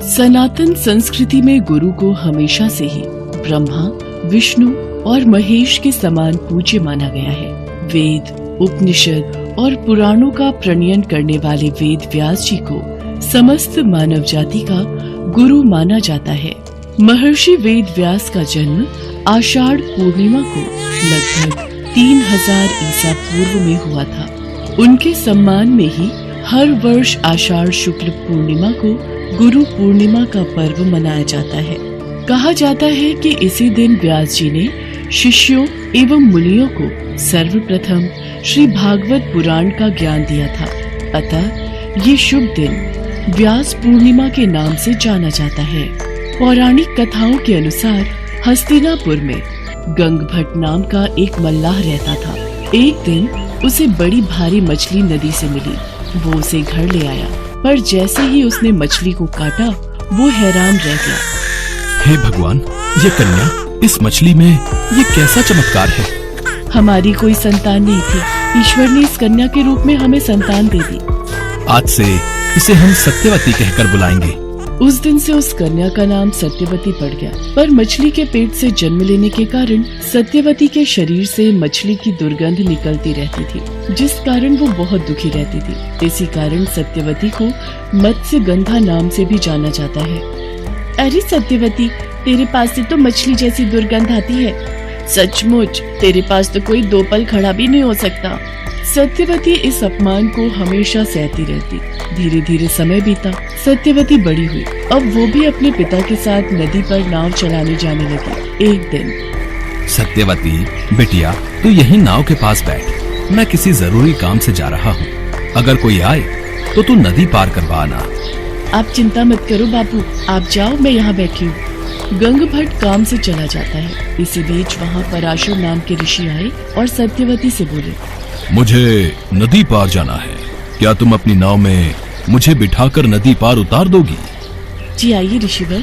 सनातन संस्कृति में गुरु को हमेशा से ही ब्रह्मा, विष्णु और महेश के समान पूज्य माना गया है। वेद, उपनिषद और पुराणों का प्रणयन करने वाले वेद व्यास जी को समस्त मानव जाति का गुरु माना जाता है। महर्षि वेद व्यास का जन्म आषाढ़ पूर्णिमा को लगभग 3000 ईसा पूर्व में हुआ था। उनके सम्मान में ही हर वर्ष आषाढ़ शुक्ल पूर्णिमा को गुरु पूर्णिमा का पर्व मनाया जाता है। कहा जाता है कि इसी दिन व्यास जी ने शिष्यों एवं मुनियों को सर्वप्रथम श्री भागवत पुराण का ज्ञान दिया था। अतः ये शुभ दिन व्यास पूर्णिमा के नाम से जाना जाता है। पौराणिक कथाओं के अनुसार हस्तिनापुर में गंगभट्ट नाम का एक मल्लाह रहता था। एक दिन उसे बड़ी भारी मछली नदी से मिली। वो उसे घर ले आया, पर जैसे ही उसने मछली को काटा वो हैरान रह गया। हे भगवान, ये कन्या, इस मछली में ये कैसा चमत्कार है? हमारी कोई संतान नहीं थी, ईश्वर ने इस कन्या के रूप में हमें संतान दे दी। आज से इसे हम सत्यवती कहकर बुलाएंगे। उस दिन से उस कन्या का नाम सत्यवती पड़ गया। पर मछली के पेट से जन्म लेने के कारण सत्यवती के शरीर से मछली की दुर्गंध निकलती रहती थी, जिस कारण वो बहुत दुखी रहती थी। इसी कारण सत्यवती को मत्स्य गंधा नाम से भी जाना जाता है। अरे सत्यवती, तेरे पास से तो मछली जैसी दुर्गंध आती है। सचमुच तेरे पास तो कोई 2 पल खड़ा भी नहीं हो सकता। सत्यवती इस अपमान को हमेशा सहती रहती। धीरे धीरे समय बीता, सत्यवती बड़ी हुई। अब वो भी अपने पिता के साथ नदी पर नाव चलाने जाने लगी। एक दिन, सत्यवती बिटिया, तू यहीं नाव के पास बैठ, मैं किसी जरूरी काम से जा रहा हूँ। अगर कोई आए तो तू नदी पार करवा आना। आप चिंता मत करो बापू, आप जाओ, मैं यहाँ बैठी हूँ। गंगभट्ट काम से चला जाता है। इसी बीच वहाँ पराशर नाम के ऋषि आए और सत्यवती से बोले, मुझे नदी पार जाना है, क्या तुम अपनी नाव में मुझे बिठाकर नदी पार उतार दोगी? जी आइए ऋषिवर।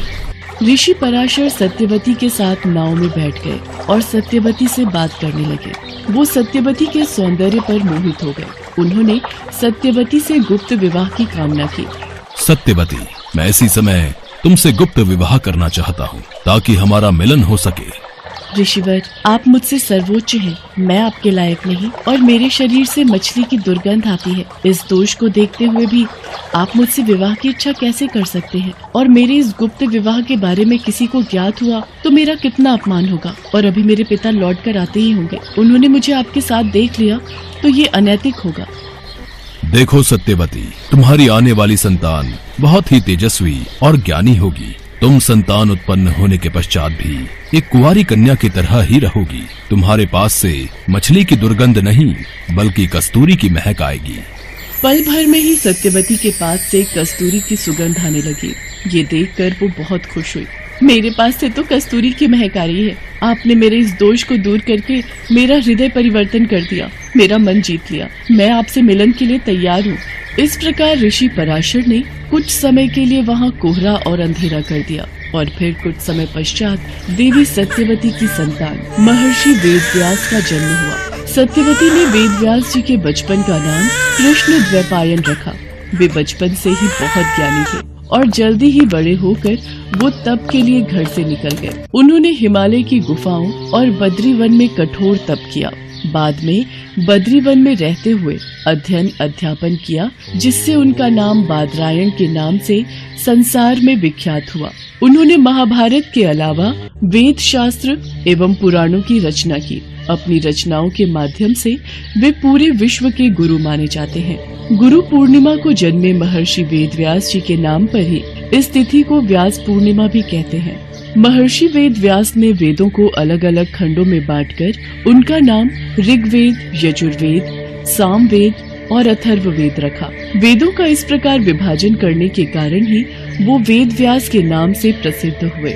ऋषि पराशर सत्यवती के साथ नाव में बैठ गए और सत्यवती से बात करने लगे। वो सत्यवती के सौंदर्य पर मोहित हो गए। उन्होंने सत्यवती से गुप्त विवाह की कामना की। सत्यवती, मैं इसी समय तुमसे गुप्त विवाह करना चाहता हूँ ताकि हमारा मिलन हो सके। ऋषिवर, आप मुझसे सर्वोच्च हैं, मैं आपके लायक नहीं और मेरे शरीर से मछली की दुर्गंध आती है। इस दोष को देखते हुए भी आप मुझसे विवाह की इच्छा कैसे कर सकते हैं? और मेरे इस गुप्त विवाह के बारे में किसी को ज्ञात हुआ तो मेरा कितना अपमान होगा। और अभी मेरे पिता लौट कर आते ही होंगे, उन्होंने मुझे आपके साथ देख लिया तो ये अनैतिक होगा। देखो सत्यवती, तुम्हारी आने वाली संतान बहुत ही तेजस्वी और ज्ञानी होगी। तुम संतान उत्पन्न होने के पश्चात भी एक कुंवारी कन्या की तरह ही रहोगी। तुम्हारे पास से मछली की दुर्गंध नहीं बल्कि कस्तूरी की महक आएगी। पल भर में ही सत्यवती के पास से कस्तूरी की सुगंध आने लगी। ये देखकर वो बहुत खुश हुई। मेरे पास से तो कस्तूरी की महक आ रही है। आपने मेरे इस दोष को दूर करके मेरा हृदय परिवर्तन कर दिया, मेरा मन जीत लिया। मैं आपसे मिलन के लिए तैयार हूँ। इस प्रकार ऋषि पराशर ने कुछ समय के लिए वहाँ कोहरा और अंधेरा कर दिया और फिर कुछ समय पश्चात देवी सत्यवती की संतान महर्षि वेदव्यास का जन्म हुआ। सत्यवती ने वेदव्यास जी के बचपन का नाम कृष्ण द्वैपायन रखा। वे बचपन से ही बहुत ज्ञानी थे और जल्दी ही बड़े होकर वो तप के लिए घर से निकल गए। उन्होंने हिमालय की गुफाओं और बद्रीवन में कठोर तप किया। बाद में बद्रीवन में रहते हुए अध्ययन अध्यापन किया, जिससे उनका नाम बादरायण के नाम से संसार में विख्यात हुआ। उन्होंने महाभारत के अलावा वेद शास्त्र एवं पुराणों की रचना की। अपनी रचनाओं के माध्यम से वे पूरे विश्व के गुरु माने जाते हैं। गुरु पूर्णिमा को जन्मे महर्षि वेदव्यास जी के नाम पर ही इस तिथि को व्यास पूर्णिमा भी कहते हैं। महर्षि वेदव्यास ने वेदों को अलग अलग खंडों में बांटकर उनका नाम ऋग्वेद, यजुर्वेद, सामवेद और अथर्ववेद रखा। वेदों का इस प्रकार विभाजन करने के कारण ही वो वेदव्यास के नाम से प्रसिद्ध हुए।